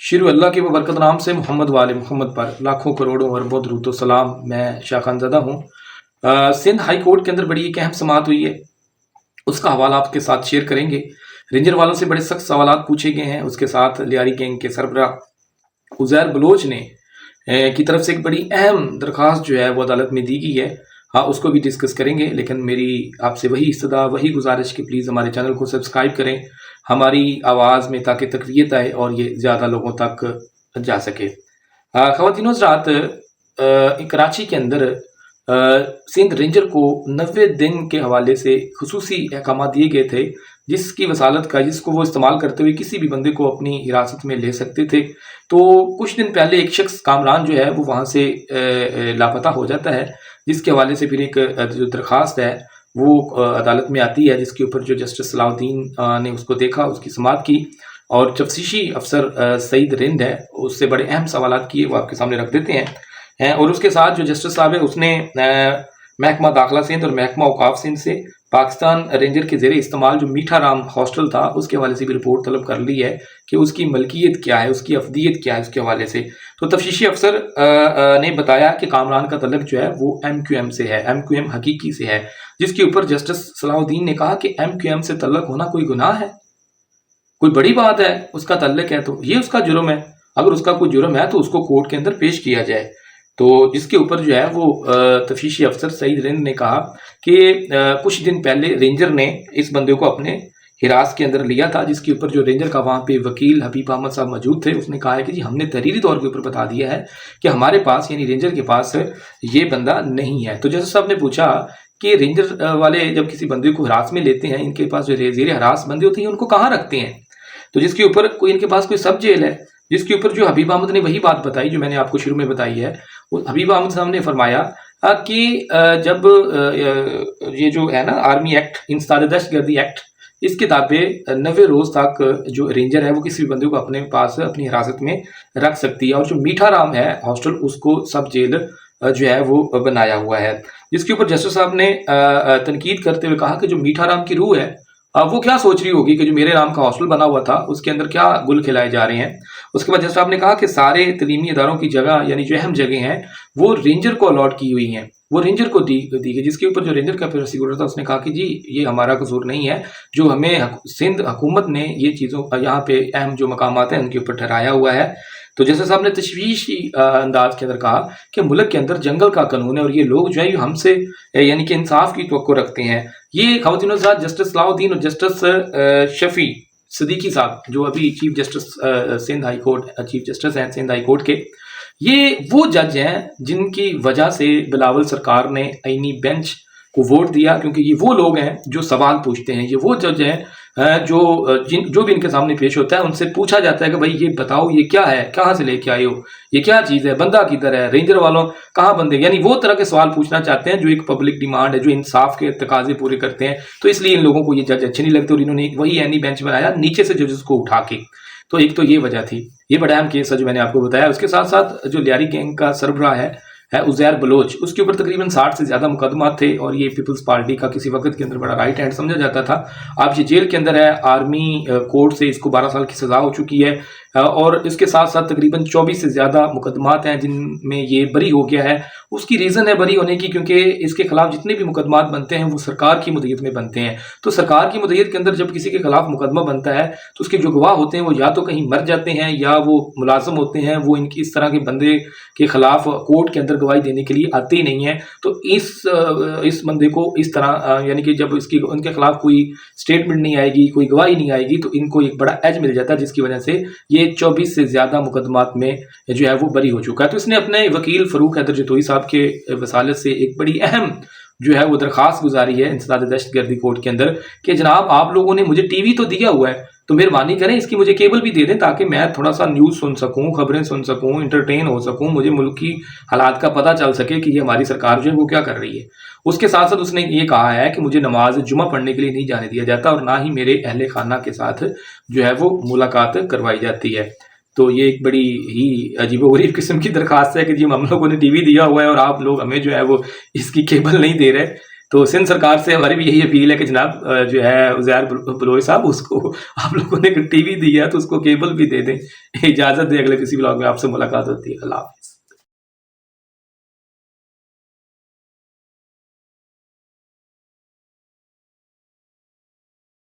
शुरू अल्लाह के बरकत नाम से मोहम्मद वाले मोहम्मद पर लाखों करोड़ों अरबों दरूद सलाम। मैं शाह खानज़दा हूँ। सिंध हाई कोर्ट के अंदर बड़ी एक अहम समाअत हुई है, उसका हवाला आपके साथ शेयर करेंगे। रेंजर वालों से बड़े सख्त सवाल पूछे गए हैं। उसके साथ लियारी गैंग के सरबरा उज़ैर बलोच ने की तरफ से एक बड़ी अहम दरख्वास्त जो है वो अदालत में दी गई है। हाँ, उसको भी डिस्कस करेंगे, लेकिन मेरी आपसे वही इस्तदा वही गुजारिश कि प्लीज़ हमारे चैनल को सब्सक्राइब करें हमारी आवाज़ में, ताकि तक़वियत आए और ये ज़्यादा लोगों तक जा सके। ख़वातीनो हज़रात, कराची के अंदर सिंध रेंजर को 90 दिन के हवाले से खुसूसी अहकाम दिए गए थे, जिसकी वसालत का जिसको वो इस्तेमाल करते हुए किसी भी बंदे को अपनी हिरासत में ले सकते थे। तो कुछ दिन पहले एक शख्स कामरान जो है वो वहाँ से लापता हो जाता है, जिसके हवाले से फिर एक जो दरख्वास्त है वो अदालत में आती है, जिसके ऊपर जो जस्टिस सलाउद्दीन ने उसको देखा, उसकी समाअत की और तफ्तीशी अफसर सईद रिंद है उससे बड़े अहम सवाल किए, वो आपके सामने रख देते हैं। और उसके साथ जो जस्टिस साहब है उसने महकमा दाखिला सिंध और महकमा औकाफ सिंध से पाकिस्तान रेंजर के ज़ेरे इस्तेमाल जो मीठा राम हॉस्टल था उसके हवाले से भी रिपोर्ट तलब कर ली है कि उसकी मलकियत क्या है, उसकी अफदियत क्या है उसके हवाले से। तो तफ्तीशी अफसर ने बताया कि कामरान का तल्लक जो है वो MQM से है, MQM हकीकी से है, जिसके ऊपर जस्टिस सलाउद्दीन ने कहा कि MQM से तल्लक होना कोई गुनाह है, कोई बड़ी बात है, उसका तल्लक है तो ये उसका जुर्म है। अगर उसका कोई जुर्म है तो उसको कोर्ट के अंदर पेश किया जाए। तो जिसके ऊपर जो है वो तफ्तीशी अफसर सईद रिंद ने कहा कि कुछ दिन पहले रेंजर ने इस बंदे को अपने हिरास के अंदर लिया था, जिसके ऊपर जो रेंजर का वहाँ पे वकील हबीब अहमद साहब मौजूद थे। उसने कहा है कि जी हमने तहरीरी तौर के ऊपर बता दिया है कि हमारे पास यानी रेंजर के पास ये बंदा नहीं है। तो जज साहब ने पूछा कि रेंजर वाले जब किसी बंदे को हिरास में लेते हैं, इनके पास जो ज़ेरे हिरास बंदे होते हैं उनको कहाँ रखते हैं? तो जिसके ऊपर कोई इनके पास कोई सब जेल है, जिसके ऊपर जो हबीब अहमद ने वही बात बताई जो मैंने आपको शुरू में बताई है। हबीब अहमद साहब ने फरमाया कि जब ये जो है ना आर्मी एक्ट, इंसदाद दहशतगर्दी एक्ट, इसके ताबे 90 रोज़ तक जो रेंजर है वो किसी भी बंदे को अपने पास अपनी हिरासत में रख सकती है, और जो मीठा राम है हॉस्टल उसको सब जेल जो है वो बनाया हुआ है। जिसके ऊपर जस्टिस साहब ने तनकीद करते हुए कहा कि जो मीठा राम की रूह है वो क्या सोच रही होगी कि जो मेरे नाम का हॉस्टल बना हुआ था उसके अंदर क्या गुल खिलाए जा रहे हैं। उसके बाद जज साहब ने कहा कि सारे तलीमी इदारों की जगह यानी जो अहम जगह हैं वो रेंजर को अलॉट की हुई हैं, वो रेंजर को दी गई। जिसके ऊपर जो रेंजर का प्रोसिक्यूटर था उसने कहा कि जी ये हमारा कसूर नहीं है, जो हमें सिंध हुकूमत ने ये चीज़ों यहाँ पे अहम जो मकामात हैं उनके ऊपर ठहराया हुआ है। तो जैसे साहब ने तशवीशी अंदाज के अंदर कहा कि मुल्क के अंदर जंगल का कानून है और ये लोग जो है ये हमसे यानी कि इंसाफ की तवक्को रखते हैं। ये ख़वातीनो हज़रात जस्टिस सलाउद्दीन और जस्टिस शफी सिद्दीकी साहब जो अभी chief justice Sindh high court chief justice हैं सिंध हाई कोर्ट के, ये वो जज हैं जिनकी वजह से बिलावल सरकार ने आईनी बेंच को वोट दिया, क्योंकि ये वो लोग हैं जो सवाल पूछते हैं, ये वो जज हैं जो भी इनके सामने पेश होता है उनसे पूछा जाता है कि भाई ये बताओ ये क्या है, कहाँ से लेके आए हो, ये क्या चीज़ है, बंदा किधर है, रेंजर वालों कहाँ बंदे, यानी वो तरह के सवाल पूछना चाहते हैं जो एक पब्लिक डिमांड है, जो इंसाफ के तकाजे पूरे करते हैं। तो इसलिए इन लोगों को ये जज अच्छे नहीं लगते और इन्होंने वही एनी बेंच बनाया नीचे से जजेस को उठा के। तो एक तो ये वजह थी, ये बड़ा अहम केस है जो मैंने आपको बताया। उसके साथ साथ जो लियारी गैंग का सरबराह है उज़ैर बलोच, उसके ऊपर तकरीबन 60 से ज़्यादा मुकदमा थे और ये पीपल्स पार्टी का किसी वक्त के अंदर बड़ा राइट हैंड समझा जाता था। अब ये जेल के अंदर है, आर्मी कोर्ट से इसको 12 साल की सज़ा हो चुकी है और इसके साथ साथ तकरीबन 24 से ज़्यादा मुकदमात हैं जिनमें ये बरी हो गया है। उसकी रीज़न है बरी होने की क्योंकि इसके खिलाफ जितने भी मुकदमात बनते हैं वो सरकार की मुद्दत में बनते हैं। तो सरकार की मुद्दत के अंदर जब किसी के खिलाफ मुकदमा बनता है तो उसके जो गवाह होते हैं वो या तो कहीं मर जाते हैं या वो मुलाजम होते हैं, वो इनकी इस तरह के बंदे के खिलाफ कोर्ट के अंदर गवाही देने के लिए आते ही नहीं है। तो इस बंदे को इस तरह यानी कि जब इसकी उनके खिलाफ कोई स्टेटमेंट नहीं आएगी, कोई गवाही नहीं आएगी, तो इनको एक बड़ा एज मिल जाता है, जिसकी वजह से ये 24 से ज़्यादा मुकदमात में जो है वो बरी हो चुका है। तो इसने अपने वकील फ़रूक हैदर जतोई साहब के वसालत से एक बड़ी अहम जो है वो दरख्वास्त गुजारी है इंसदाद दहशतगर्दी कोर्ट के अंदर कि जनाब आप लोगों ने मुझे टीवी तो दिया हुआ है, तो मेहरबानी करें इसकी मुझे केबल भी दे दें ताकि मैं थोड़ा सा न्यूज़ सुन सकूं, खबरें सुन सकूं, इंटरटेन हो सकूं, मुझे मुल्क की हालात का पता चल सके कि ये हमारी सरकार जो है वो क्या कर रही है। उसके साथ साथ उसने ये कहा है कि मुझे नमाज जुमा पढ़ने के लिए नहीं जाने दिया जाता और ना ही मेरे अहले खाना के साथ जो है वो मुलाकात करवाई जाती है। तो ये एक बड़ी ही अजीबोगरीब किस्म की दरख्वास्त है कि जी हम लोगों ने टीवी दिया हुआ है और आप लोग हमें जो है वो इसकी केबल नहीं दे रहे। تو سندھ سرکار سے ہماری بھی یہی اپیل ہے کہ جناب جو ہے عزیر بلوچ صاحب، اس کو آپ لوگوں نے ٹی وی دی ہے تو اس کو کیبل بھی دے دیں. اجازت دیں، اگلے کسی بلاگ میں آپ سے ملاقات ہوتی ہے. اللہ حافظ.